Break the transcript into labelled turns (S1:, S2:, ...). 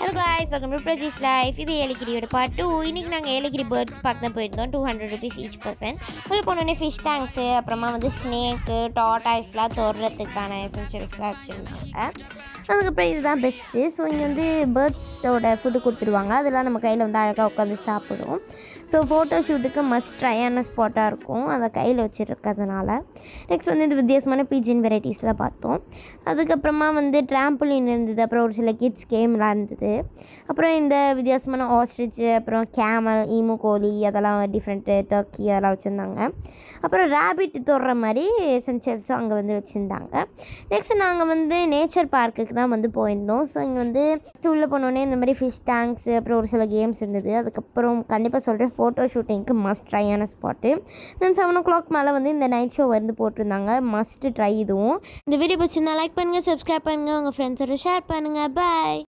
S1: Hello guys, welcome to Prajesh Life. இது ஏலகிரியோட part 2. இன்னைக்கு நாங்கள் ஏலகிரி பேர்ட்ஸ் பார்க்க தான் போயிருந்தோம். 200 rupees each person. உள்ள போனோடனே ஃபிஷ் டேங்க்ஸு, அப்புறமா வந்து ஸ்னேக்கு, டாட்டாய்ஸ்லாம் தோடுறதுக்கான எசென்ஷியல்ஸ்லாம் வச்சுருந்தாங்க. அதுக்கப்புறம் இதுதான் பெஸ்ட்டு. ஸோ இங்கே வந்து பேர்ட்ஸோட ஃபுட்டு கொடுத்துருவாங்க. அதெல்லாம் நம்ம கையில் வந்து அழகாக உட்காந்து சாப்பிடும். ஸோ ஃபோட்டோ ஷூட்டுக்கு மஸ்ட் ட்ரையான ஸ்பாட்டாக இருக்கும், அதை கையில் வச்சுருக்கிறதுனால. நெக்ஸ்ட் வந்து இந்த வித்தியாசமான பீஜன் வெரைட்டிஸ்லாம் பார்த்தோம். அதுக்கப்புறமா வந்து ட்ராம்புலின் இருந்தது, அப்புறம் ஒரு சில கிட்ஸ் கேம்லாம் இருந்தது. அப்புறம் இந்த வித்தியாசமான ஆஸ்ட்ரிச்சு, அப்புறம் கேமல், ஈமு கோழி, அதெல்லாம் டிஃப்ரெண்ட்டு டர்க்கி அதெல்லாம் வச்சுருந்தாங்க. அப்புறம் ரேபிட் தொடுற மாதிரி எசென்ஷியல்ஸும் அங்கே வந்து வச்சுருந்தாங்க. நெக்ஸ்ட் நாங்கள் வந்து நேச்சர் பார்க்குக்கு தான் வந்து போயிருந்தோம். ஸோ இங்கே வந்து உள்ளே போனோடனே இந்த மாதிரி ஃபிஷ் டேங்க்ஸு, அப்புறம் ஒரு சில கேம்ஸ் இருந்தது. அதுக்கப்புறம் கண்டிப்பாக சொல்கிறேன், ஃபோட்டோ ஷூட்டிங்க்கு மஸ்ட் ட்ரையான ஸ்பாட்டு. தென் 7 o'clock மேலே வந்து இந்த நைட் ஷோ வந்து போட்டிருந்தாங்க. மஸ்ட்டு ட்ரை இதுவும். இந்த வீடியோ பிடிச்சிருந்தா லைக் பண்ணுங்கள், சப்ஸ்கிரைப் பண்ணுங்கள், உங்கள் ஃப்ரெண்ட்ஸோட ஷேர் பண்ணுங்கள். பாய்.